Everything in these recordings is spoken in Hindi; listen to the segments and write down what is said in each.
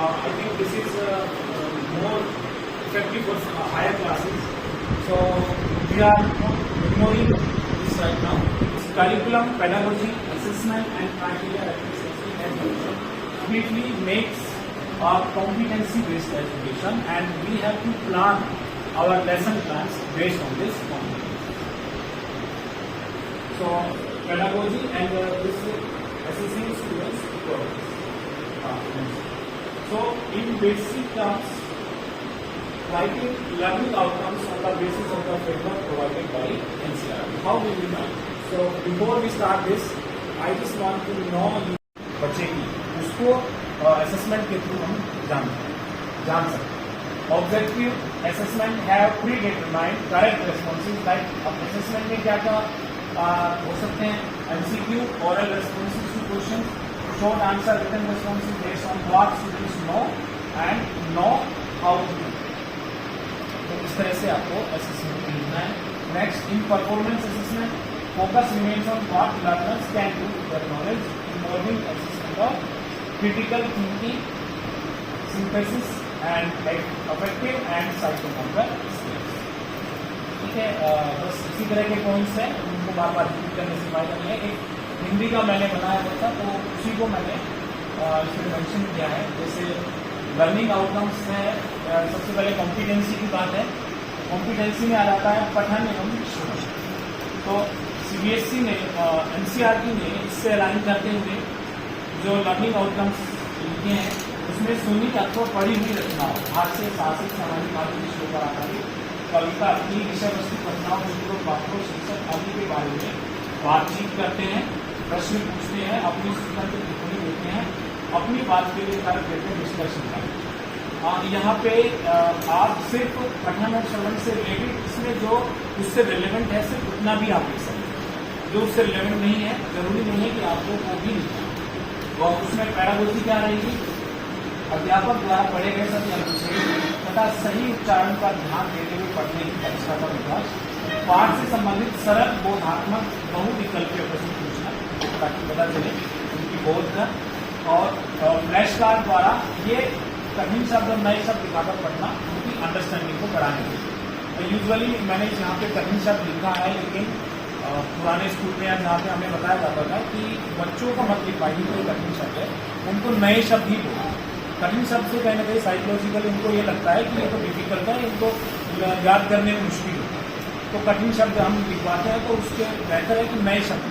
I think this is more effective for higher classes. So we are ignoring this right now. It's curriculum, pedagogy, assessment and criteria completely makes a competency-based education, and we have to plan our lesson plans based on this competency. So pedagogy and this assessing students progress. So in basic terms, writing learning outcomes on the basis of the framework provided by NCERT. How will we know? So before we start this, I just want to know बच्चे की उसको असेसमेंट के थ्रू हम जान सकते हैं. Objective assessment have predetermined correct responses. Like अब असेसमेंट में क्या क्या हो सकते हैं? MCQ, oral responses to question, short answer, written responses based on what students know and know how to do. तो इस तरह से आपको असेसमेंट लिखना है. Next, in performance assessment focus remains on what learners can do with their knowledge involving assessment of critical thinking, synthesis and affective and psychomotor skills. ठीक है, बस इसी तरह के पॉइंट्स हैं, उनको बार बार रिपीट करने से फायदा नहीं है. एक हिंदी का मैंने बनाया हुआ था, तो उसी को मैंने इसमें मेंशन किया है. जैसे लर्निंग आउटकम्स है, सबसे पहले कॉम्पिटेंसी की बात है. कॉम्पिटेंसी में आ जाता है पठन एवं श्रवण. तो सीबीएसई ने एनसीईआरटी ने इससे अलाइन करते हुए जो लर्निंग आउटकम्स लिखे हैं उसमें सुनी तत्व पढ़ी हुई रचनाओं, हास्य, साहसिक, सामाजिक, आधुनिक, श्लोक आदि, कविता की विषय वस्तु, घटनाओं, चित्रों, पात्रों, शिक्षक आदि के बारे में बातचीत करते हैं, प्रश्न पूछते हैं, अपनी स्वतंत्र टिप्पणी देते हैं, अपनी बात के लिए तर्क देते हैं, डिस्कशन करते हैं. यहाँ पे आप सिर्फ पठन और श्रवण से रिलेटेड इसमें जो उससे रिलेवेंट है सिर्फ उतना भी आप लिख सकते हैं. जो उससे रिलेवेंट नहीं है जरूरी नहीं है कि आपको वो भी लिखना. और उसमें पैरागोजी क्या रहेगी? अध्यापक द्वारा पढ़े गए सभी अनुच्छेद तथा सही उच्चारण पर ध्यान देते हुए पढ़ने की दक्षता का विकास, पाठ से संबंधित सरल बोधात्मक बहुविकल्पीय प्रश्न पूछना ताकि पता चले उनकी बोध का, और फ्लैश कार्ड द्वारा ये कठिन शब्द और नए शब्द दिखाकर पढ़ना उनकी अंडरस्टैंडिंग को बढ़ाने के लिए. यूजुअली मैंने यहाँ पे कठिन शब्द लिखा है, लेकिन पुराने स्कूल में या जहाँ पे हमें बताया जाता था कि बच्चों को मत लिखवाइए कोई कठिन शब्द है, उनको नए शब्द ही बोलो. कठिन शब्द से कहीं ना कहीं साइकोलॉजिकल उनको ये लगता है कि ये तो डिफिकल्ट है, इनको याद करने में मुश्किल है, तो कठिन शब्द हम लिखवाते हैं. तो उसके बेहतर है कि नए शब्द.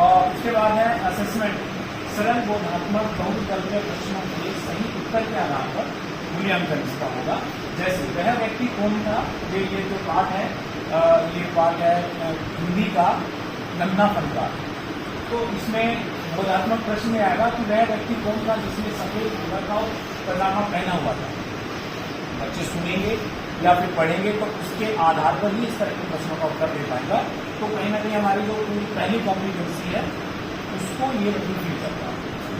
और उसके बाद है असेसमेंट. सरल बोधात्मक बहुविकल्पीय प्रश्नों के सही उत्तर के आधार पर मूल्यांकन इसका होगा. जैसे वह व्यक्ति कौन था, ये जो पाठ है ये पाठ है हिंदी का गन्ना फनकार. तो इसमें बोधात्मक प्रश्न में आएगा कि वह व्यक्ति कौन था जिसने सफेद कलर का पैजामा पहना हुआ था. बच्चे सुनेंगे या फिर पढ़ेंगे तो उसके आधार पर ही इस तरह के प्रश्नों का उत्तर दे पाएगा. तो कहीं ना कहीं हमारी जो पहली कॉम्पिटेंसी है उसको ये फुलफिल करता है.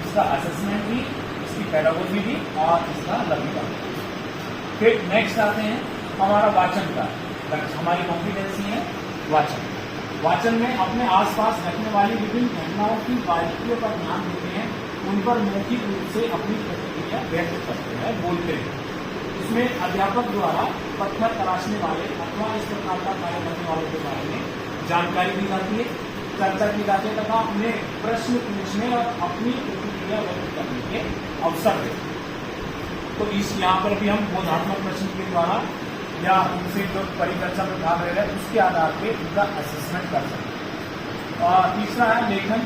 इसका असेसमेंट भी, इसकी पेडागोजी भी और इसका लर्निंग का. फिर नेक्स्ट आते हैं हमारा वाचन का. हमारी कॉम्पिटेंसी है वाचन. वाचन में अपने आसपास घटने वाली विभिन्न घटनाओं की बारीकियों पर ध्यान देते हैं, उन पर मौखिक रूप से अपनी प्रतिक्रिया व्यक्त करते हैं, बोलते हैं. इसमें अध्यापक द्वारा पत्थर तराशने वाले अथवा इस प्रकार का कार्य करने वालों के बारे में जानकारी दी जाती है, चर्चा की जाती है तथा उन्हें प्रश्न पूछने और अपनी प्रतिक्रिया व्यक्त करने के अवसर देते हैं. तो इस यहाँ पर भी हम बोधात्मक प्रश्न के द्वारा या उनसे जो परिचर्चा में भाग ले रहे हैं उसके आधार पर उनका असेसमेंट कर सकते हैं. और तीसरा है लेखन.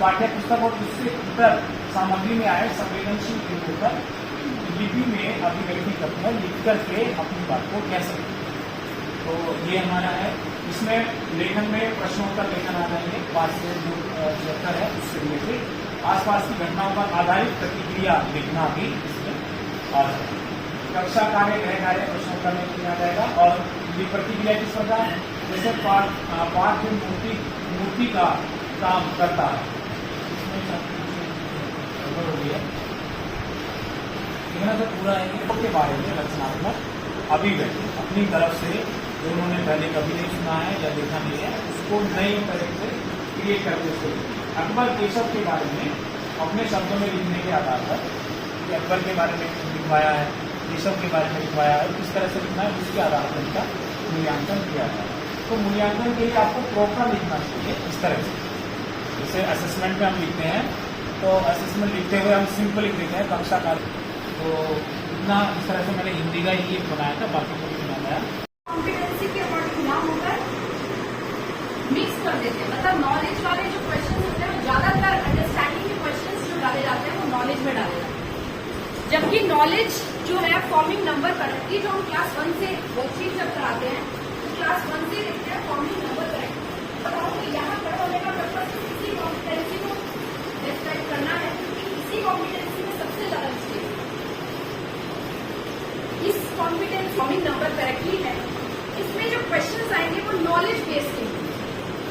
पाठ्य पुस्तक और उससे उत्तर सामग्री में आए संवेदनशील बिंदु पर लिपि में अभिव्यक्ति करते हैं, लिख करके अपनी बात को कह सकते हैं. तो ये हमारा है. इसमें लेखन में प्रश्नोत्तर लेखन आ जाएंगे, पास से जो चैप्टर है उससे रिलेटेड आसपास की घटनाओं पर आधारित प्रतिक्रिया लिखना भी इसमें आ जाएगा. कक्षा कार्य, गृह कार्य प्रश्नोत्तर में किया जाएगा. और ये प्रतिक्रिया किस प्रकार है? जैसे पाठ जो मूर्ति का काम करता है, इसमें हो गया तो पूरा के बारे में रचनात्मक अभिव्यक्ति अपनी तरफ से जो उन्होंने पहले कभी नहीं सुना है या देखा नहीं है उसको नई तरह से क्रिएट करके उसको. अकबर केशव के बारे में अपने शब्दों में लिखने के आधार पर कि अकबर के बारे में लिखवाया है, ऋषभ के बारे में लिखवाया है, किस तरह से लिखना है उसके आधार पर इनका मूल्यांकन किया जाता है। तो मूल्यांकन के लिए आपको प्रॉपर लिखना चाहिए इस तरह से। जैसे असेसमेंट में हम लिखते हैं तो असेसमेंट लिखते हुए हम सिंपल लिख देते हैं कक्षा काल। तो इतना इस तरह से मैंने हिंदी का ये बनाया था, बाकी को भी बनाया। कॉम्पिटेंसी के अकॉर्डिंग ना होकर मिक्स कर देते हैं, मतलब नॉलेज वाले जो क्वेश्चन होते हैं ज्यादातर अंडरस्टैंडिंग के क्वेश्चन जो डाले जाते हैं वो नॉलेज में डाले जाते हैं, जबकि नॉलेज जो है फॉर्मिंग नंबर करेक्टली जो हम क्लास 1 से वर्कशीट जब कराते हैं तो क्लास 1 से देखते हैं फॉर्मिंग नंबर करेक्ट। बताऊंगी यहाँ पर होने का पर्पज इसी कॉम्पिटेंसी को डिस्क्राइब करना है, क्योंकि इसी कॉम्पिटेंसी में सबसे ज्यादा मिस्टेक इस कॉम्पिटेंस फॉर्मिंग नंबर करेक्टली है। इसमें जो क्वेश्चंस आएंगे वो नॉलेज बेस्ड होंगे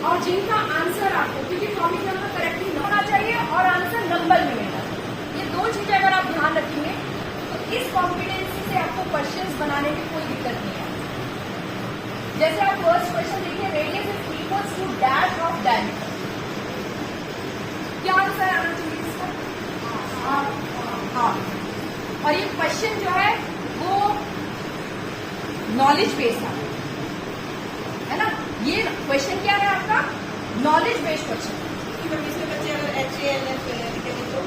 और जिनका आंसर आपको, क्योंकि फॉर्मिंग नंबर करेक्टली होना चाहिए और आंसर नंबर में मिलना चाहिए, ये दो चीजें अगर आप ध्यान रखेंगे तो इस कॉम्पिटेंसी से आपको क्वेश्चंस बनाने में कोई दिक्कत नहीं है। जैसे आप फर्स्ट क्वेश्चन देखिए, radius is equals to dash of diameter, क्या आंसर आना चाहिए इसका? हाँ। और ये क्वेश्चन जो है वो नॉलेज बेस्ड है ना, ये क्वेश्चन क्या है आपका? Knowledge based question. इसमें बच्चे अगर HALF लिखेंगे तो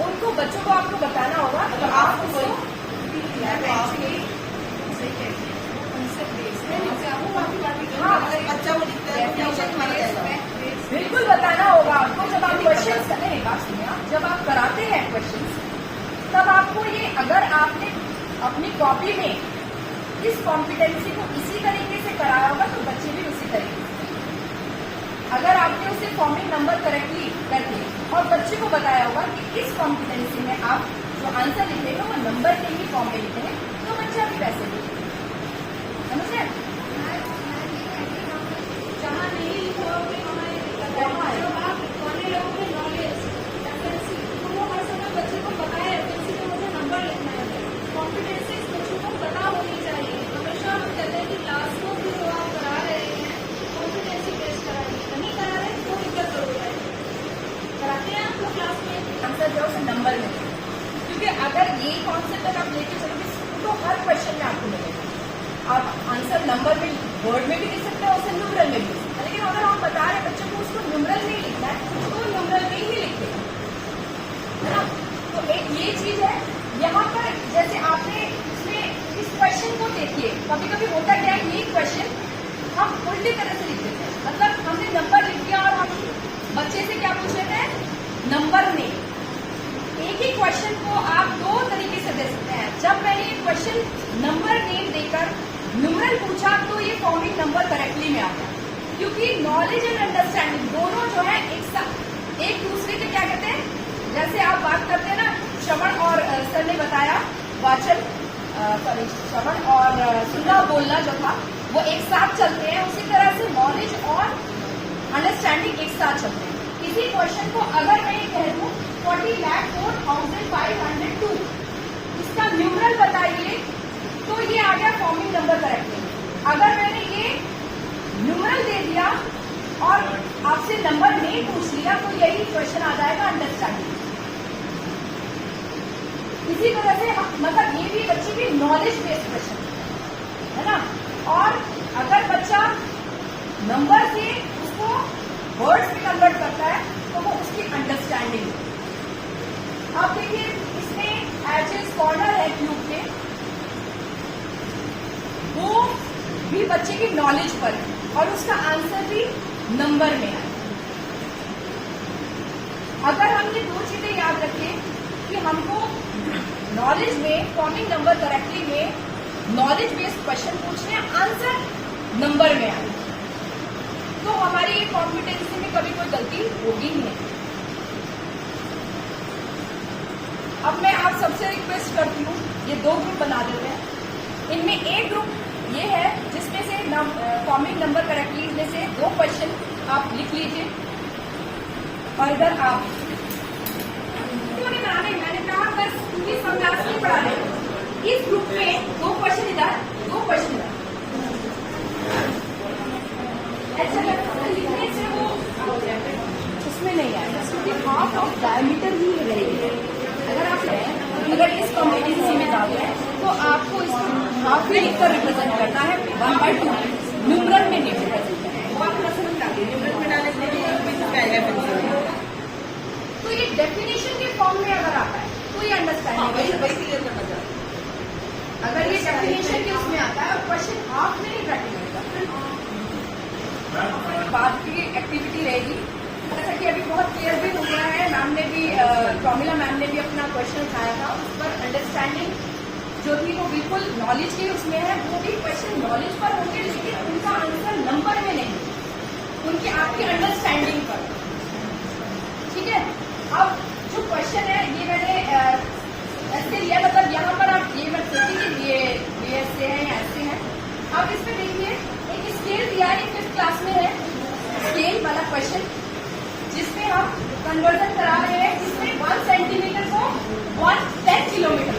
उनको बच्चों को आपको बताना होगा, तो आप उसको बच्चा वो लिखता है बिल्कुल बताना होगा आपको। जब आप क्वेश्चन करते हैं, बात सुनिए, जब आप कराते हैं क्वेश्चन तब आपको ये, अगर आपने अपनी कॉपी में इस कॉम्पिटेंसी को इसी तरीके से कराया होगा तो बच्चे भी उसी तरीके से, अगर आपने उसे फॉर्मिंग नंबर करेक्टली करके और बच्चे को बताया होगा कि इस कॉम्पिटेंसी में आप जो आंसर लिखेंगे वो नंबर के ही फॉर्म में लिखेंगे तो बच्चा भी वैसे लिखेगा। समझे? जहाँ नहीं लिखोगे वहाँ नॉलेज तो वो हर समय बच्चे को बताए मुझे नंबर लिखना है। कॉम्पिटेंसी बच्चों को पता होनी चाहिए। हमेशा हम कहते हैं कि क्लास को भी जो आप करा रहे हैं कॉम्पिटेंसी बेस्ड करा रहे हैं, नहीं करा रहे तो दिक्कत जरूर है। कराते हैं आप लोग क्लास में आंसर जो है नंबर में, क्योंकि अगर ये कॉन्सेप्ट आप लेके चलोगे तो हर क्वेश्चन में आपको मिलेगा। आप आंसर नंबर में वर्ड में भी लिख सकते हैं, उसे न्यूमरल में भी लिख सकते हैं, लेकिन अगर हम बता रहे बच्चों को उसको न्यूमरल में लिखना है तो न्यूमरल में ही लिखेगा, है ना। तो एक ये चीज है यहाँ पर। जैसे आपने इसमें इस क्वेश्चन को देखिए, कभी कभी होता क्या है, ये क्वेश्चन हम उल्टी तरह से लिख देते हैं, मतलब हमने नंबर लिख दिया और हम बच्चे से क्या पूछ लेते हैं? नंबर में। एक ही क्वेश्चन को आप दो तरीके से दे सकते हैं। जब मैंने ये क्वेश्चन नंबर नेम देकर न्यूमरल पूछा तो ये फॉर्मिंग नंबर करेक्टली में आ गया, क्योंकि नॉलेज एंड अंडरस्टैंडिंग दोनों जो है एक दूसरे के क्या कहते हैं, जैसे आप बात करते हैं ना, श्रवण और सर ने बताया वाचन, सॉरी श्रवण और सुनना बोलना जो था वो एक साथ चलते हैं, उसी तरह से नॉलेज और अंडरस्टैंडिंग एक साथ चलते हैं। किसी क्वेश्चन को अगर मैं ये कह दूं 40,04,502 इसका न्यूमरल बताइए तो ये आ गया फॉर्मिंग नंबर करेक्टली। अगर मैंने ये न्यूमरल दे दिया और आपसे नंबर नहीं पूछ लिया तो यही क्वेश्चन आ जाएगा अंडरस्टैंडिंग। इसी तरह से मतलब ये भी बच्चे की नॉलेज बेस्ड क्वेश्चन है ना। और अगर बच्चा नंबर से उसको वर्ड्स में कन्वर्ट करता है तो वो उसकी अंडरस्टैंडिंग। अब देखिए इसमें एजेस कॉर्नर है क्यूब के, वो भी बच्चे की नॉलेज पर है और उसका आंसर भी नंबर में है। अगर हम ये दो चीजें याद रखें कि हमको नॉलेज में फॉर्मिंग नंबर करेक्टली में नॉलेज बेस्ड क्वेश्चन पूछने, आंसर नंबर में आए, तो हमारी ये कॉम्पिटेंसी में कभी कोई गलती होगी नहीं। अब मैं आप सबसे रिक्वेस्ट करती हूँ ये दो ग्रुप बना देते हैं। इनमें एक ग्रुप ये है जिसमें से फॉर्मिंग नंबर करेक्टली इसमें से दो क्वेश्चन आप लिख लीजिए और इधर आप क्यों नहीं बना रहे, मैंने कहा बस पूरी संख्यास नहीं पढ़ा रहे। इस ग्रुप में दो क्वेश्चन इधर, दो क्वेश्चन इधर, ऐसा लिखने से वो उसमें नहीं आएगा क्योंकि हाफ ऑफ डायमीटर ही रहेगी। अगर आप लिखकर रिप्रेजेंट करना है 1/2 न्यूमरल में नहीं रिप्रेजेंट करना है। और प्लस वन डालिए, न्यूमरल में डालने के लिए भी तो पहले पेंसिल। तो ये डेफिनेशन के फॉर्म में अगर आता है तो ये हाँ, अंडरस्टैंडिंग वही क्लियर करना चाहते हैं। अगर ये डेफिनेशन के उसमें आता है और क्वेश्चन हाफ में नहीं प्रैक्टिकल बाद की एक्टिविटी रहेगी। जैसा कि अभी बहुत क्लियर भी हो गया है, मैम ने भी प्रॉमिला मैम ने भी अपना क्वेश्चन उठाया था, उस पर अंडरस्टैंडिंग जो थी वो बिल्कुल नॉलेज के उसमें है, वो भी क्वेश्चन नॉलेज पर होंगे लेकिन उनका आंसर नंबर में नहीं, उनकी आपकी अंडरस्टैंडिंग पर। ठीक है, अब जो क्वेश्चन है ये मैंने ऐसे लिया, मतलब यहाँ पर आप ये मत सोचिए कि ये ऐसे है या ऐसे है। अब इसमें देखिए एक स्केल दिया है, 5th क्लास में है स्केल वाला क्वेश्चन, जिसमें हम कन्वर्जन करा रहे हैं, जिसमें 1 सेंटीमीटर को 10 किलोमीटर।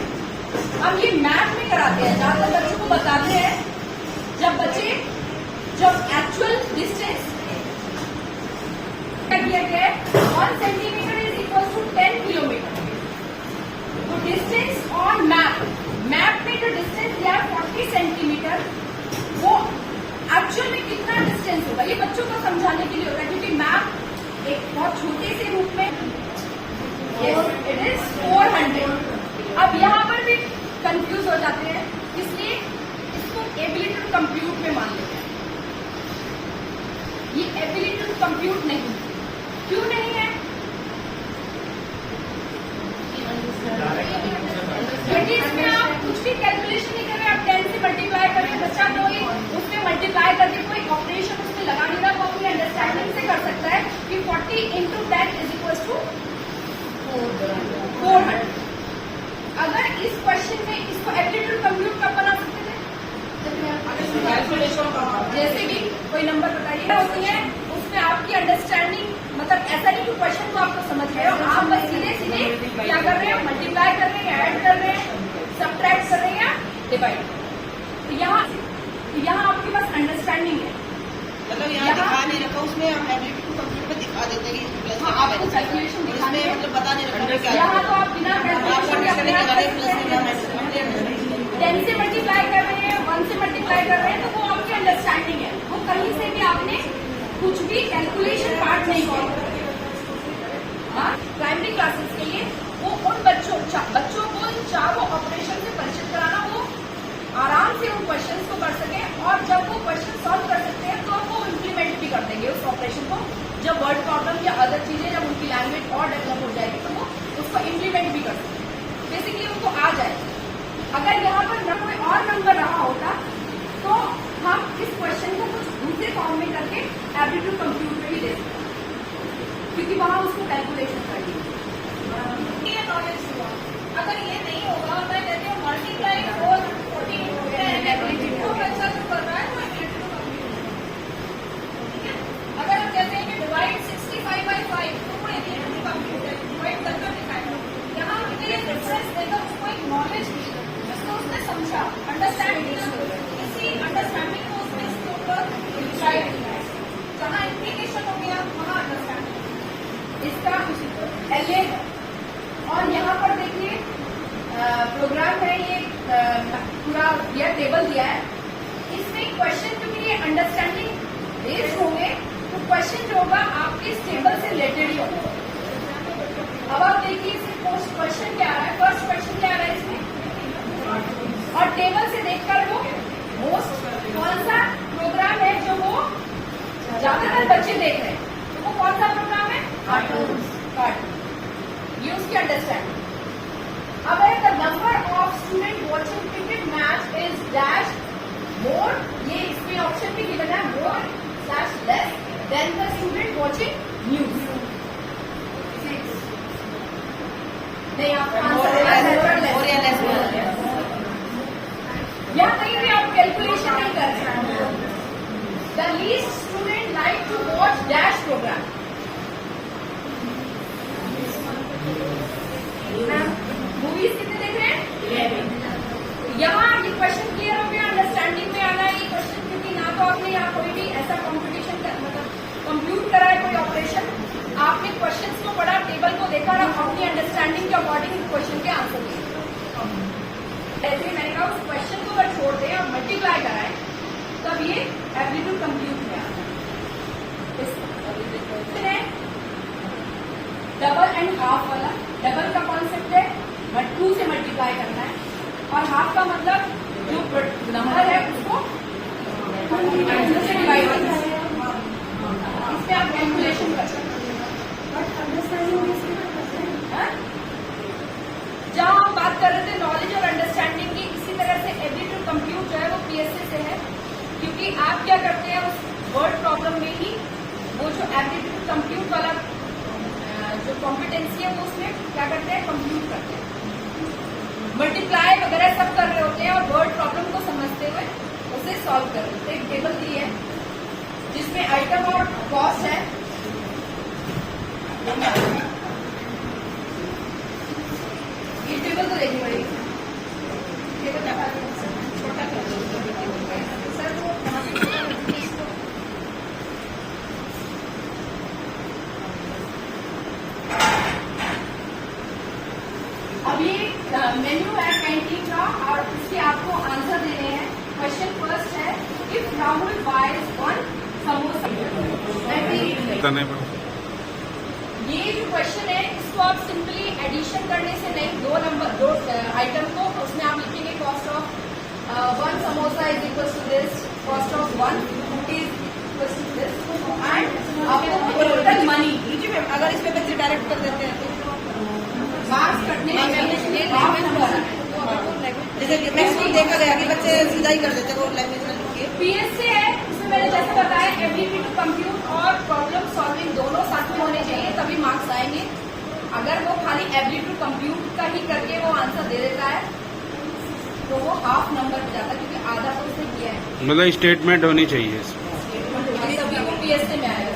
अब ये मैथ में कराते हैं, ज्यादातर बच्चों को बताते हैं जब एक्चुअल डिस्टेंस दिया गया है 1 centimetre is equal to 10 kilometre. तो डिस्टेंस ऑन मैप में जो डिस्टेंस दिया है 40 सेंटीमीटर, वो एक्चुअल में कितना डिस्टेंस होगा ये बच्चों को समझाने के लिए होगा, क्योंकि मैप एक बहुत छोटे से रूप में इट इज 400। अब यहाँ पर भी कंफ्यूज हो जाते हैं, इसलिए इसको एबिलिटी टू कंप्यूट में मान लेते हैं। ये एबिलिटी टू कंप्यूट नहीं, क्यों नहीं है? क्योंकि इसमें आप कुछ भी कैलकुलेशन नहीं कर रहे, आप 10 से मल्टीप्लाई कर रहे हैं, बच्चा तो ही उसमें मल्टीप्लाई करके कोई ऑपरेशन उसमें लगा नहीं रहा, वो अपनी अंडरस्टैंडिंग से कर सकता है कि 40 × 10 इज इक्वल टू 400। अगर इस क्वेश्चन में इसको एबिलिटी टू कंप्यूट कब बना सकते थे? जैसे भी कोई नंबर बताइए होती है, उसमें आपकी अंडरस्टैंडिंग, मतलब ऐसा नहीं कि क्वेश्चन को आपको समझ रहे हो, आप बस सीधे क्या कर रहे हैं, मल्टीप्लाई कर रहे हैं, ऐड कर रहे हैं, सबट्रैक्ट कर रहे हैं या डिवाइड। तो यहाँ आपके पास अंडरस्टैंडिंग है, मतलब यहाँ दिखा नहीं रखा, उसमें हम एबिलिटी टू कंप्यूट में दिखा देते हैं कि प्लस हाँ, आपको कैलकुलेशन दिखाने इसमें मतलब बता नहीं रखा क्या यहाँ तो आप बिना कैलकुलेशन के अपने आप 10 से मल्टीप्लाई कर रहे हैं, 1 से मल्टीप्लाई कर रहे हैं, तो वो आपकी अंडरस्टैंडिंग है, वो कहीं से भी आपने कुछ भी कैलकुलेशन पार्ट नहीं किया। प्राइमरी क्लासेस के लिए वो उन बच्चों को इन चारों ऑपरेशन से परिचित कराना, वो आराम से उन क्वेश्चंस को कर सके, और जब वो क्वेश्चन सॉल्व कर सकते हैं तो वो इम्प्लीमेंट भी कर देंगे उस ऑपरेशन को। जब वर्ड प्रॉब्लम या अदर चीजें जब उनकी लैंग्वेज और डेवलप हो जाएगी तो वो उसको इम्प्लीमेंट भी कर सकेंगे, बेसिकली उनको आ जाए। अगर यहाँ पर न कोई और नंबर रहा होता तो हम इस क्वेश्चन को कुछ दूसरे फॉर्म में करके एबिलिटी टू कंप्यूट में भी दे सकते हैं, क्योंकि वहां उसको कैलकुलेशन करनी है। ये नॉलेज हुआ, अगर ये नहीं होगा, मैं कहती हूँ मल्टीप्लाई 4 40 एबिलिटी को बच्चा जो कर रहा है वो एबिलिटी टू कंप्यूट। ठीक है, अगर हम कहते हैं कि डिवाइड 65/5 तो वो एबिलिटी टू कंप्यूट है, डिवाइड करके दिखाएगा। यहाँ हमने ये डिफरेंस देखा, उसको एक नॉलेज दी जिसको उसने समझा, अंडरस्टैंडिंग, इसी अंडरस्टैंडिंग को उसने इसके ऊपर डिसाइड किया है। जहाँ इंप्लीकेशन हो गया वहाँ अंडरस्टैंडिंग इसका LA है। और यहाँ पर देखिए प्रोग्राम है, ये पूरा यह टेबल दिया है, इसमें क्वेश्चन क्योंकि ये अंडरस्टैंडिंग बेस्ड होंगे तो क्वेश्चन जो होगा आपके इस टेबल से रिलेटेड ही होगा। अब आप देखिए इसमें फर्स्ट क्वेश्चन क्या आ रहा है, फर्स्ट क्वेश्चन क्या आ रहा है इसमें, और टेबल से देखकर वो मोस्ट कौन सा प्रोग्राम है जो वो ज्यादातर बच्चे देख रहे हैं, तो वो कौन सा प्रोग्राम है? कार्टून। ये उसकी अंडरस्टैंडिंग। अब है the number of student watching cricket match is dash more, ये इसमें ऑप्शन भी गिवन है, more slash less than the student watching news. नहीं, आपका आंसर यहाँ कहीं भी आप कैलकुलेशन नहीं कर सकते। The least student like to watch dash programme. Movies कितने देख रहे हैं? यहाँ ये क्वेश्चन क्लियर हो गया, अंडरस्टैंडिंग में आना है ये क्वेश्चन, क्योंकि ना तो आपने यहाँ कोई भी ऐसा कॉम्पिटिशन मतलब कंप्यूट करा है कोई ऑपरेशन, आपने क्वेश्चन को पढ़ा, टेबल को देखा और अपनी अंडरस्टैंडिंग के अकॉर्डिंग क्वेश्चन के आंसर दिए। ऐसे मैंने कहा उस क्वेश्चन को अगर छोड़ दें और मल्टीप्लाई कराएं तब ये एप्टीट्यूड कंप्यूट में आता है। डबल एंड हाफ वाला, डबल का कॉन्सेप्ट है 2 से मल्टीप्लाई करना है और हाफ का मतलब जो नंबर है उसको 2 से डिवाइड करना है। इसमें आप कैलकुलेशन कर सकते हैं। जहाँ हम बात कर रहे थे नॉलेज और अंडरस्टैंडिंग की, इसी तरह से एप्टीट्यूड कंप्यूट जो है वो पीएसए से है, क्योंकि आप क्या करते हैं उस वर्ड प्रॉब्लम में ही वो जो एप्टीट्यूड कंप्यूट वाला जो कॉम्पिटेंसी है वो उसमें क्या करते हैं, कंप्यूट करते हैं, मल्टीप्लाई वगैरह सब कर रहे होते हैं और वर्ड प्रॉब्लम को समझते हुए उसे सॉल्व कर रहे होते हैं। एक टेबल दी है जिसमें आइटम और कॉस्ट है, ये टेबल तो देखनी पड़ेगी, टेबल छोटा कर दो सर, वो कहाँ से अब ये मेन्यू है कैंटीन का और इसके आपको आंसर देने हैं। क्वेश्चन फर्स्ट है, इफ राहुल बाइज 1 समोसा, ये जो क्वेश्चन है इसको आप सिंपली एडिशन करने से नहीं, दो आइटम को उसमें आप लिखेंगे cost of 1 samosa is equal to this, cost of 1 is equal to this and आपको टोटल मनी। अगर इसमें बच्चे डायरेक्ट कर देते हैं तो मार्क्स कटने जैसे कि मैक्सिमम देखा गया कि बच्चे सीधा ही कर देते हैं वो लैंग्वेज में लिख के। पीएसए है, उसमें मैंने जैसे बताया एबिलिटी टू कंप्यूट और प्रॉब्लम सॉल्विंग दोनों साथ में होने चाहिए तभी मार्क्स आएंगे। अगर वो खाली एबिलिटी टू कंप्यूट का ही करके वो आंसर दे देता है तो वो हाफ नंबर पे जाता है, क्योंकि आधा तो उसने किया है। मतलब स्टेटमेंट होनी चाहिए तभी वो पीएसए में आएगा।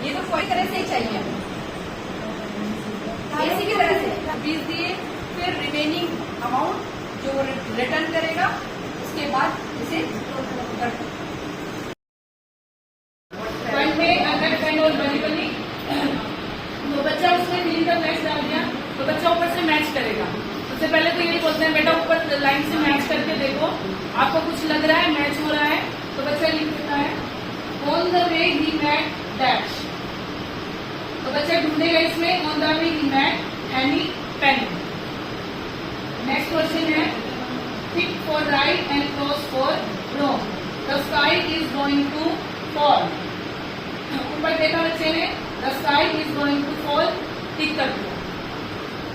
ये तो कोई तरह से ही चाहिए, इसी की तरह से 20 दिए, फिर रिमेनिंग अमाउंट जो रिटर्न करेगा उसके बाद इसे तो बच्चा उसमें 3 का मैच डाल दिया तो बच्चा ऊपर से मैच करेगा। सबसे पहले तो यही बोलते हैं बेटा ऊपर लाइन से मैच करके देखो, आपको कुछ लग रहा है मैच हो रहा है तो बच्चा लिख देता है on the way he met dash, तो बच्चा ढूंढेगा इसमें on the way he met any pen. Next question है tick for right and cross for wrong, the sky is going to fall. ऊपर देखा बच्चे ने the sky is going to fall, tick कर दिया।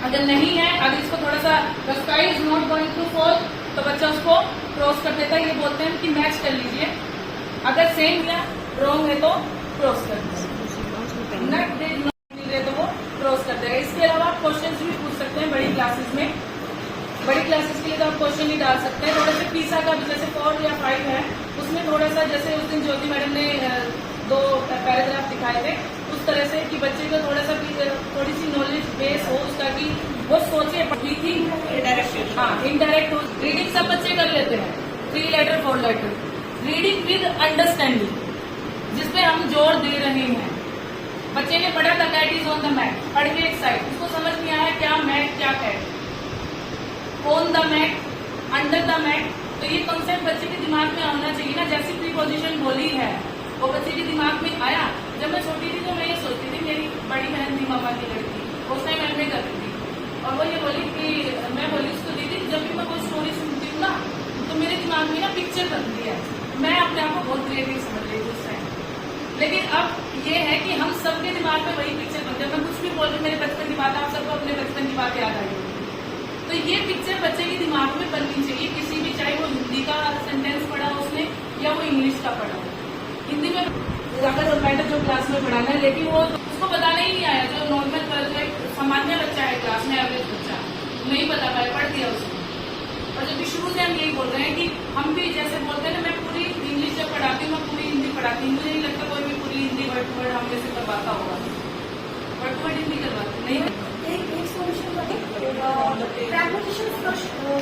अगर नहीं है, अगर इसको थोड़ा सा the sky is not going to fall तो बच्चा उसको क्रॉस कर देता है। ये बोलते हैं कि मैच कर लीजिए, अगर सेम या रॉन्ग है तो क्रॉस कर दीजिए, नट दे मिल रहे तो वो क्रॉस कर देगा। इसके अलावा आप क्वेश्चन भी पूछ सकते हैं बड़ी क्लासेस में, बड़ी क्लासेस के लिए तो आप क्वेश्चन ही डाल सकते हैं। थोड़ा सा पीसा का जैसे 4 या 5 है उसमें थोड़ा सा, जैसे उस दिन ज्योति मैडम ने 2 पैराग्राफ दिखाए थे उस तरह से कि बच्चे को थोड़ा सा थोड़ी सी नॉलेज बेस हो उसका, कि वो सोचे पढ़ी थी डायरेक्ट, हाँ इनडायरेक्ट हो। रीडिंग सब बच्चे कर लेते हैं, 3 letter 4 letter. Reading with understanding जिसपे हम जोर दे रहे हैं। बच्चे ने पढ़ा था that is on the mat, पढ़ के एक साइड, उसको समझ नहीं आया क्या मैट क्या है, on the mat, under the mat. तो ये कॉन्सेप्ट बच्चे के दिमाग में आना चाहिए ना। जैसी प्रीपोजिशन बोली है वो बच्चे के दिमाग में आया। जब मैं छोटी थी तो मैं ये सोचती थी, मेरी बड़ी बहन थी मामा की लड़की, उस टाइम एमए करती थी और वो ये बोली कि मैं बोली उसको दीदी जब भी मैं कोई स्टोरी सुनती हूँ ना तो मेरे दिमाग में ना पिक्चर बनती है। मैं अपने आप को बहुत क्रिएटिव समझ रही थी उस टाइम, लेकिन अब ये है कि हम सबके दिमाग में वही पिक्चर बनते हैं। मैं कुछ भी बोल रही, मेरे बचपन की बात, आप सबको अपने बचपन की बात याद आई होगी। तो ये पिक्चर बच्चे के दिमाग में बननी चाहिए, किसी भी, चाहे वो हिंदी का सेंटेंस पढ़ा उसने या वो इंग्लिश का पढ़ा। हिंदी में अगर मैटर जो क्लास में पढ़ाना है, लेकिन वो उसको बताना ही नहीं आया। जो नॉर्मल सामान्य बच्चा है क्लास में, एवरेज बच्चा नहीं बता पाया, पढ़ दिया उसने। और जब भी शुरू से हम यही बोल रहे हैं कि हम भी जैसे बोलते हैं ना, मैं पूरी इंग्लिश जब पढ़ाती हूँ, मैं पूरी हिंदी पढ़ाती हूँ, मुझे नहीं लगता कोई भी पूरी हिंदी वर्ड टू वर्ड हम जैसे करवाता होगा। वर्ड टू वर्ड हिंदी करवाते नहीं। एक सोल्यूशन प्रैग्मेटिशियन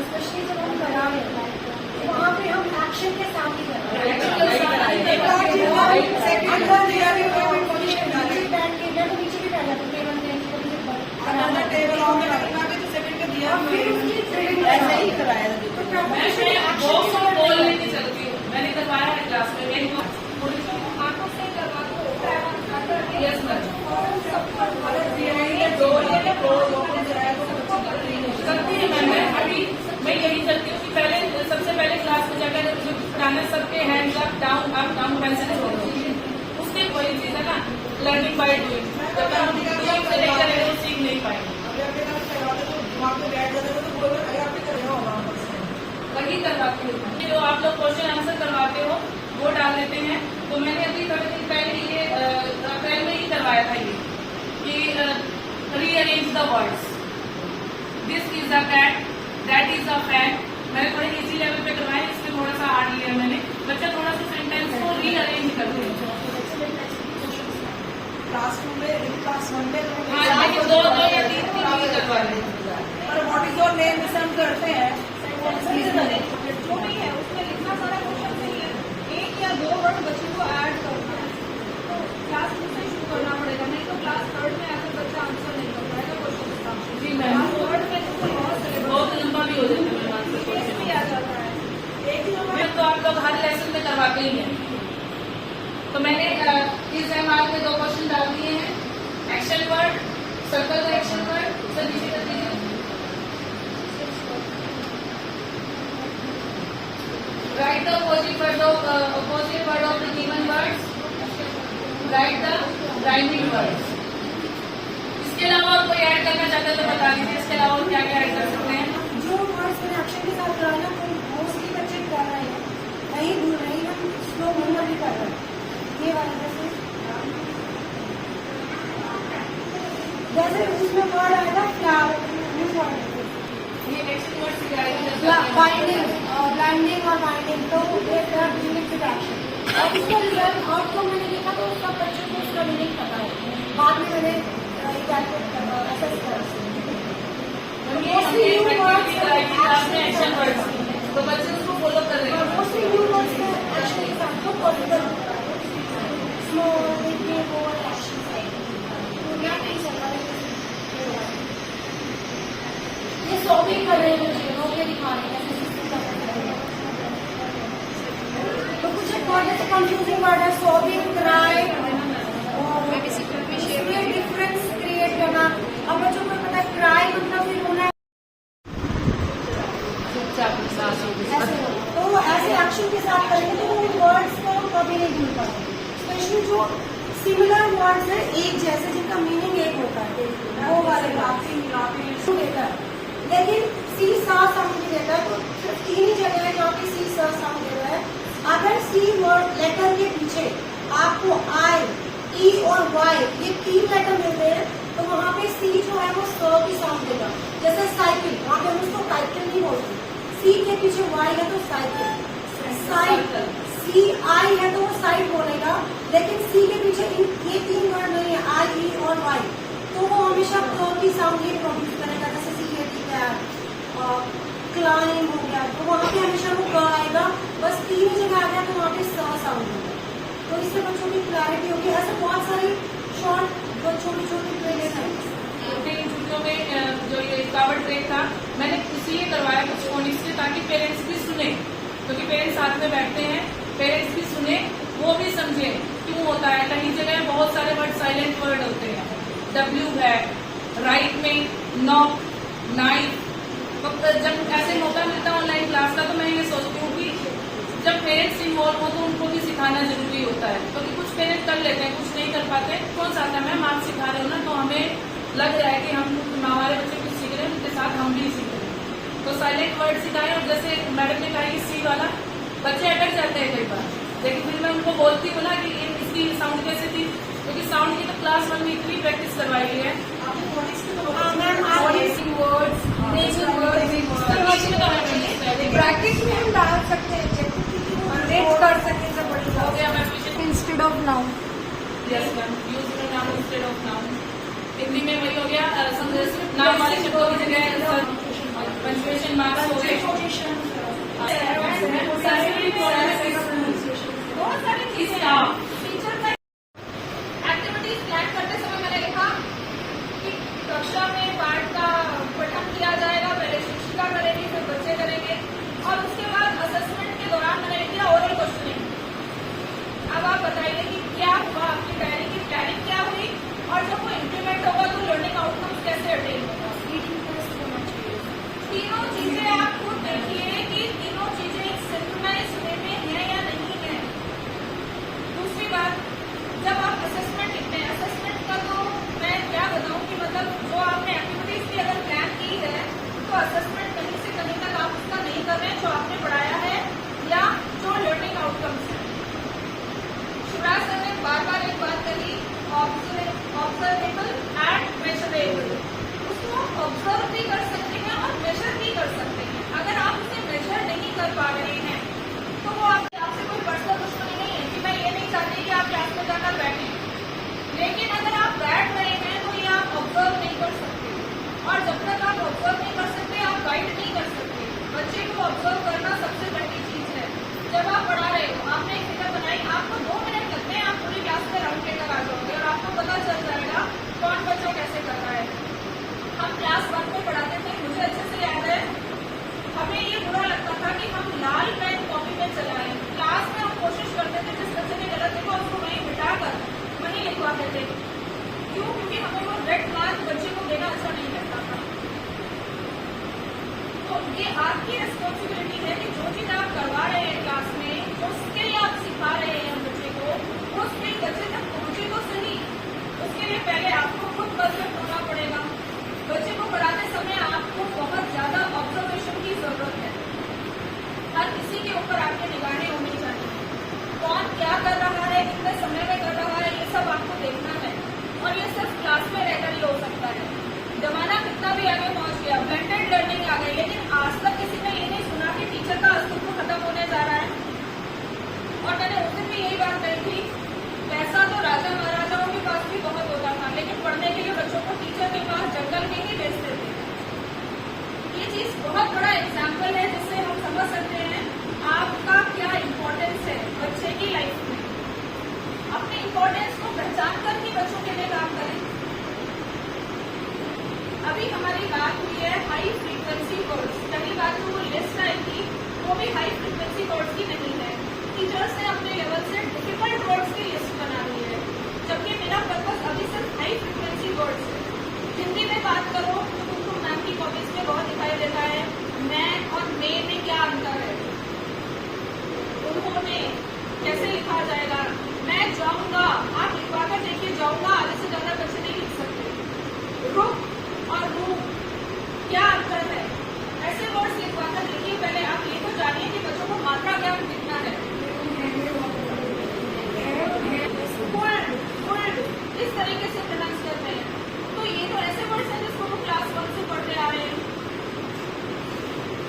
स्पेशली जब हम करा रहे हैं वहाँ पे हम एक्शन के साथ ही कर रहे हैं। नीचे भी डाला टेबल टेबल ऑन में रखना भी तो सेकंड का दिया, फिर उसकी वो सब बोल लेके चलती हूँ, मैंने करवाया है क्लास में मेरी हाथों से करवा दो। यस मैम करती है मैम। मैं अभी मैं यही करती हूँ कि पहले सबसे पहले क्लास में जाकर जो पढ़ाना सबके हैंड्स अप डाउन पेंसिल छोड़ो, उससे वही चीज है ना लर्निंग बाय डूइंग। जब हम डूइंग से नहीं करेंगे तो सीख नहीं पाएंगे। वही करवाती हूँ जो आप लोग क्वेश्चन आंसर करवाते हो वो डाल देते हैं। तो मैंने अभी थोड़े दिन पहले ये अप्रैल में ही करवाया था ये कि rearrange the words, this is a cat, that is a fan. मैंने थोड़े इजी लेवल पे करवाया, इसमें थोड़ा सा हार्ड लिया मैंने। बच्चा थोड़ा सा सेंटेंस को रीअरेंज करते हैं। क्लास 2 में क्लास 1 में हाँ लेकिन दो या तीन करवा रहे हैं। और व्हाट इज योर नेम से हम करते हैं जो भी है उसमें लिखना सारा क्वेश्चन नहीं है, एक या दो वर्ड बच्चे को ऐड करना है। तो क्लास 2 से शुरू करना पड़ेगा, नहीं तो क्लास 3 में आकर बच्चा आंसर नहीं कर पाएगा क्वेश्चन का। जी मैम। क्लास 3 में तो बहुत लंबा भी हो जाता है आंसर केस क्वेश्चन। भी आ जाता है। एक ही नंबर मैम तो आप लोग हर लेसन में करवाते ही हैं। तो मैंने इस MR में 2 क्वेश्चन डाल दिए हैं। Action word, circle the action word, sir नीचे कर दीजिए। Right the opposite word of the given words, right the rhyming words. इसके अलावा और कोई ऐड करना चाहते तो बता दीजिए। इसके अलावा और क्या क्या ऐड कर सकते हैं? जो वर्ड्स मैंने अक्षर के साथ कराना तो मोस्टली बच्चे कर रहे हैं, नहीं भूल रही हम स्लो होमवर्क भी कर रहे हैं। ये वाला जैसे उसमें वर्ड आएगा फ्लावर, ये एक्शन वर्ड से गाइड बाइंडिंग, ब्लाइंडिंग और बाइंडिंग, तो यूनिट एक्शन। और उसका रिजल्ट आउटकम मैंने देखा तो सब बच्चों को उसका मीनिंग पता है। बाद में मैंने असेस करा। एक्शन वर्ड तो बच्चे उसको फॉलो कर रहे हैं। मोस्टली न्यू वर्ड्स में एक्शन के साथ जो पॉसिबल होता है, स्मॉल बिग और एक्शन साइड तो क्या नहीं चल रहा है। ये सॉल्विंग कर रहे हैं बच्चे लोग, ये दिखा रहे हैं तो कुछ एक वर्ड जैसे कंफ्यूजिंग वर्ड है सॉल्विंग, क्राई और इसमें डिफरेंस क्रिएट करना। अब बच्चों को पता है क्राई मतलब फिर होना है ऐसे, तो वो ऐसे एक्शन के साथ करेंगे तो वो वर्ड्स को कभी नहीं भूल पाएंगे। स्पेशली जो सिमिलर वर्ड्स है एक जैसे जिनका मीनिंग एक होता है वो वाले देता है, लेकिन सी सा साउंड भी देता है। तो सिर्फ 3 ही जगह है जहाँ पे सी सा साउंड दे रहा है। अगर सी वर्ड लेटर के पीछे आपको आई, ई और वाई ये 3 लेटर मिलते हैं तो वहाँ पे सी जो है वो स की साउंड देगा। जैसे साइकिल, वहाँ पे हम उसको साइकिल नहीं बोलते, सी के पीछे वाई है तो साइकिल, साइकिल सी आई है तो वो साइड बोलेगा। लेकिन सी के पीछे ये 3 वर्ड नहीं है आई, ई और वाई, तो वो हमेशा क की साउंड ही प्रोड्यूस करेगा। जैसे सी ए टी क्लाइम हो गया तो वहाँ पे हमेशा वो क आएगा। बस 3 ही जगह आ गया तो वहाँ पे स साउंड होगा। तो इससे बच्चों की क्लैरिटी होगी। ऐसे बहुत सारी शॉर्ट छोटी छोटी ट्रेनिंग है। इन छुट्टियों में जो ये कावड़ ब्रेक था मैंने इसलिए करवाया कुछ फोनिक्स से ताकि पेरेंट्स भी सुने, क्योंकि पेरेंट्स साथ में बैठते हैं, पेरेंट्स भी सुने वो भी समझे क्यों होता है। कहीं जगह बहुत सारे वर्ड साइलेंट वर्ड होते हैं, डब्ल्यू है, राइट में नॉक, नाइफ। तो जब ऐसे मौका मिलता है ऑनलाइन क्लास का तो मैं ये सोचती हूँ कि जब पेरेंट्स इन्वॉल्व हो तो उनको भी सिखाना जरूरी होता है, क्योंकि कुछ पेरेंट्स कर लेते हैं कुछ नहीं कर पाते। कौन सा आता है मैम आप सिखा रहे हो ना, तो हमें लग रहा है कि हम हमारे बच्चे कुछ सीख रहे हैं उनके साथ हम भी सीख रहे हैं। तो साइलेंट वर्ड सिखाए। और जैसे मैडम ने कहा सी वाला बच्चे अटक जाते हैं कई बार, लेकिन फिर मैं उनको बोलती हूँ ना कि इसकी साउंड कैसे थी, क्योंकि साउंड की तो क्लास 1 में इतनी प्रैक्टिस करवाई है। प्रैक्टिस में हम डाल सकते हैं कर सकते हैं instead of noun. Yes ma'am, use noun instead of noun. Hindi में वही हो गया, नाम वाले शब्दों की जगह पंचुएशन मार्क्स हो गए। बहुत सारी चीजें टीचर का एक्टिविटीज प्लान करते समय मैंने लिखा कि कक्षा में पाठ का पठन किया जाएगा, पहले शिक्षिका करेगी फिर बच्चे करेंगे और उसके बाद असेसमेंट कहीं से कहीं तक आप उसका नहीं कर रहे हैं जो आपने पढ़ाया है या जो लर्निंग आउटकम्स है। शिवराज सर ने बार बार एक बात कही, ऑब्जर्वेबल एंड मेजरेबल। उसको ऑब्जर्व भी कर सकते हैं और मेजर भी कर सकते हैं। अगर आप उसे मेजर नहीं कर पा रहे हैं तो वो आपसे कोई पर्सनल दुश्मनी नहीं है कि मैं ये नहीं चाहती कि आप क्लास में जाकर बैठें, लेकिन अगर आप बैठ रहे हैं तो ये आप ऑब्जर्व नहीं कर सकते, और जब तक आप ऑब्जर्व नहीं कर सकते आप गाइड नहीं कर सकते। बच्चे को ऑब्जर्व करना सबसे पहली चीज है। जब आप पढ़ा रहे हो, आपने एक फिगर बनाई, आपको 2 मिनट लगते हैं, आप पूरी क्लास में राउंड लेकर आ जाओगे और आपको पता चल जाएगा कौन बच्चा कैसे कर रहा है। हम क्लास 1 में पढ़ाते थे, मुझे अच्छे से याद है, हमें ये बुरा लगता था कि हम लाल पेन कॉपी में चलाएं। क्लास में हम कोशिश करते थे जिस बच्चे ने गलत लिखा उसको वहीं बिठाकर वहीं लिखवाते थे। क्यों? क्योंकि हमें वो रेड मार्क बच्चे को देना अच्छा नहीं लगता था। तो ये आपकी रिस्पॉन्सिबिलिटी है कि जो चीज आप करवा रहे हैं क्लास में, जो स्किल आप सिखा रहे हैं बच्चे को, वो स्किल बच्चे तक पहुंचे तो सही। उसके लिए पहले आपको खुद परफेक्ट होना पड़ेगा। बच्चे को पढ़ाते समय आपको बहुत ज्यादा ऑब्जर्वेशन की जरूरत है। हर किसी के ऊपर आपकी निगाहें होनी चाहिए। कौन क्या कर रहा है, कितने समय में कर रहा है, ये सब आपको देखना है। और ये सिर्फ क्लास में रहकर ही हो सकता है। जमाना कितना भी आगे पहुंच गया, ब्लेंडेड लर्निंग आ गई, लेकिन आज तक किसी ने ये नहीं सुना कि टीचर का अस्तित्व खत्म होने जा रहा है। और मैंने उस दिन भी यही बात कही थी, पैसा तो राजा महाराजाओं के पास भी बहुत होता था, लेकिन पढ़ने के लिए बच्चों को टीचर के पास जंगल में ही भेजते थे। ये चीज बहुत बड़ा एग्जाम्पल है जिससे हम समझ सकते हैं आपका क्या इम्पोर्टेंस है बच्चे की लाइफ में। अपने इम्पोर्टेंस को पहचान कर ही बच्चों के लिए काम करें। अभी हमारी बात हुई है हाई फ्रीक्वेंसी वर्ड्स। पहली बात तो वो लिस्ट आई थी, वो भी हाई फ्रीक्वेंसी वर्ड्स की नहीं है। टीचर्स ने अपने लेवल से डिफिकल्ट वर्ड्स की लिस्ट बना ली है, जबकि मेरा पर्पस अभी सिर्फ हाई फ्रीक्वेंसी वर्ड्स है। हिंदी में बात करो तो तुमको मैम की कॉपीज में बहुत दिखाई देता है मैं और में क्या अंतर है, उन्होंने कैसे लिखा जाएगा, मैं जाऊंगा, आप लिखवा कर देखिए जाऊंगा, आधे से ज्यादा बच्चे नहीं लिख सकते। रुक और रूप क्या अंतर है, ऐसे वर्ड्स लिखवा कर देखिए। पहले आप ये तो जानिए कि बच्चों को मात्रा ज्ञान कितना है। इस तरीके से प्रोनाउंस करते हैं, तो ये तो ऐसे वर्ड्स हैं जिसको हम क्लास 1 से पढ़ते आ रहे हैं।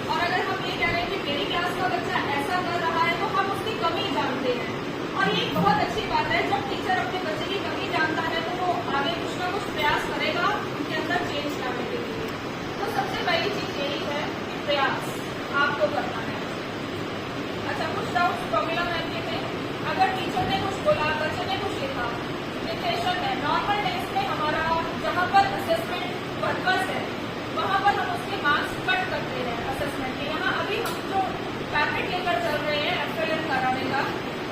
और अगर हम ये कह रहे हैं कि मेरी क्लास का बच्चा ऐसा कर रहा है तो हम उसकी कमी जानते हैं, और ये बहुत अच्छी बात है। जब टीचर अपने बच्चे की कमी जानता है तो वो आगे कुछ ना कुछ प्रयास करेगा उनके अंदर चेंज लाने के लिए। तो सबसे पहली चीज यही है कि प्रयास आपको करना है। अच्छा, कुछ डाउट प्रॉब्लम है कि अगर टीचर ने कुछ बोला, बच्चे ने कुछ लिखा, डिक्टेशन है, नॉर्मल डेज में हमारा जहाँ पर असेसमेंट पर्पस है वहाँ पर हम उसके मार्क्स कट करते हैं असेसमेंट के। यहाँ अभी हम जो पैकेट लेकर चल रहे हैं FLN कराने का,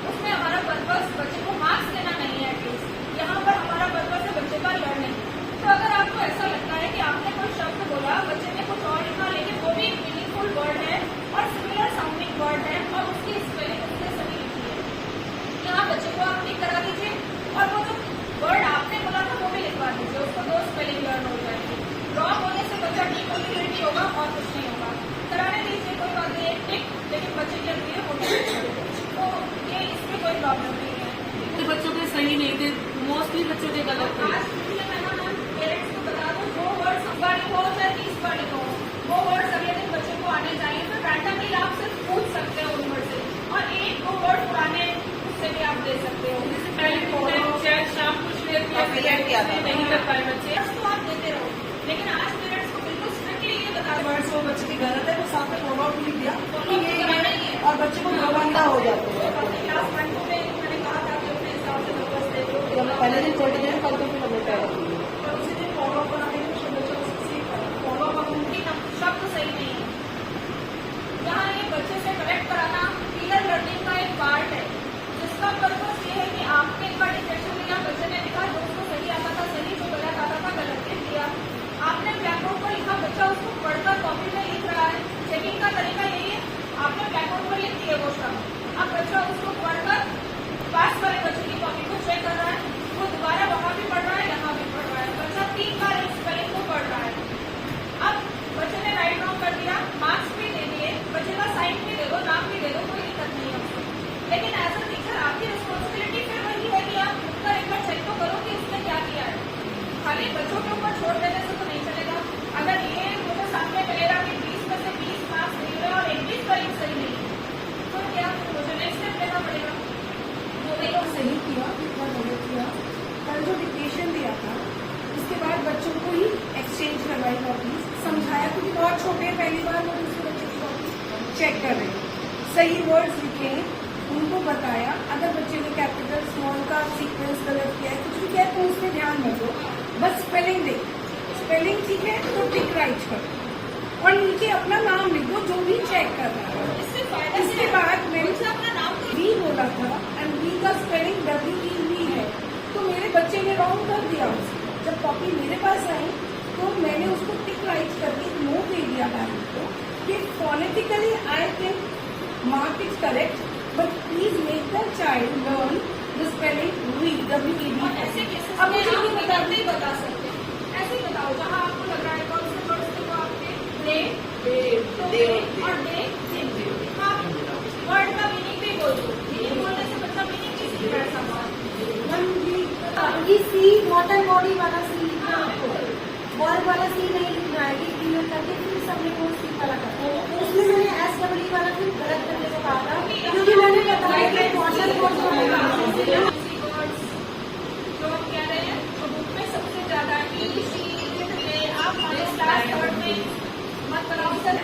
उसमें हमारा पर्पस बच्चे को मार्क्स देना नहीं है एटलीस्ट। यहाँ पर हमारा पर्पस है बच्चे का लर्निंग। तो अगर आपको ऐसा लगता है कि आपने कोई शब्द बोला, बच्चे ने कुछ और लिखा, लेकिन वो भी मीनिंगफुल वर्ड है और सिमिलर साउंडिंग वर्ड है और उसकी स्पेलिंग उसने सही लिखी है, यहाँ बच्चे को आप टिक करा दीजिए और वो जो वर्ड आपने बोला था वो भी लिखवा दीजिए, उसको 2 स्पेलिंग लर्न हो जाएगी। ड्रॉप होने से बच्चा डिमोटिवेट होगा और कुछ नहीं होगा। कराने दीजिए, कोई बात नहीं है, टिक, लेकिन बच्चे के लिए होना चाहिए। तो ये इसमें कोई प्रॉब्लम नहीं है। तो बच्चों के सही नहीं थे, मोस्टली बच्चों के गलत थे। आज मैं ना पेरेंट्स को बता दूं, जो वर्ड 100 बार लिखो चाहे 30 बार लिखो, वो वर्ड अगले दिन बच्चे को आने चाहिए। तो रैंडमली आप सिर्फ पूछ सकते हो उन वर्ड से, और 1-2 वर्ड पुराने उससे भी आप दे सकते हो। जैसे पहले चैट शाम को शेयर किया नहीं कर पाए बच्चे, तो आप देते रहो, लेकिन आज पेरेंट्स को बिल्कुल स्ट्रिक्टली ये बता दो वर्ड्स वो बच्चे की गलत है तो साथ में फॉलो आउट लिख दिया तो ये कराना ही है। और बच्चे को घबराना हो जाते हैं। अपने क्लास 1 में मैंने कहा था कि अपने हिसाब से नंबर्स दे दो, तो हमें पहले दिन छोड़ दिया, कल तो फिर हमें पहले और उसी दिन फॉलो अप बनाने के लिए बच्चों को सीख फॉलो अप उनकी शब्द सही नहीं है। यहाँ ये बच्चे से करेक्ट कराना पीयर लर्निंग का एक पार्ट है, जिसका पर्पस ये है कि आपने एक बार डिटेक्शन लिया, बच्चे ने लिखा, जो उसको सही आता था सही, जो गलत आता था गलत लिख दिया। आपने ब्लैकबोर्ड पर लिखा, बच्चा उसको पढ़कर कॉपी में लिख रहा है। चेकिंग का तरीका यही है, आपने ब्लैकबोर्ड पर लिख दिया वो शब्द, अब बच्चा उसको पढ़कर पास वाले बच्चे की कॉपी को चेक कर रहा है, वो दोबारा वहाँ भी पढ़ रहा है, यहाँ भी पढ़ क्योंकि बहुत छोटे हैं, पहली बार वो दूसरे बच्चे की कॉपी चेक कर रहे हैं। सही वर्ड्स लिखे हैं, उनको बताया। अगर बच्चे ने कैपिटल स्मॉल का सीक्वेंस गलत किया है, कुछ भी किया है तो उसमें ध्यान मत दो, बस स्पेलिंग देख, स्पेलिंग ठीक है तो टिक राइट करो और नीचे अपना नाम लिख दो जो भी चेक कर रहा है। इससे फायदा इसके बाद मैंने अपना नाम वी बोला था एंड वी का स्पेलिंग WEV है, तो मेरे बच्चे ने रॉन्ग कर दिया उसे। जब कॉपी मेरे पास आई तो मैंने उसको टिक राइट करके नोट दे दिया मैम को कि phonetically I can mark it correct, but please make the child learn the spelling WEV. ऐसे केसेस अब में मुझे आप ये बता नहीं बता सकते, ऐसे ही बताओ जहाँ आपको लग रहा है कौन से वर्ड्स देखो आपके दे तो दे और दे हाँ वर्ड का मीनिंग भी बोल दो। मीनिंग बोलने से बच्चा मीनिंग नहीं सीख रहा है सवाल। ये सी वाटर बॉडी वाला सी लिखना है आपको, बॉल वाला सी नहीं लिखना है, ये क्लियर करके फिर सबने वो सी वाला करना है। उसमें मैंने SWE वाला फिर गलत करने को कहा था, क्योंकि मैंने बताया कि वाटर बॉडी जो हम कह रहे हैं तो बुक में सबसे ज्यादा आप लास्ट वर्ड में मत कराओ सर।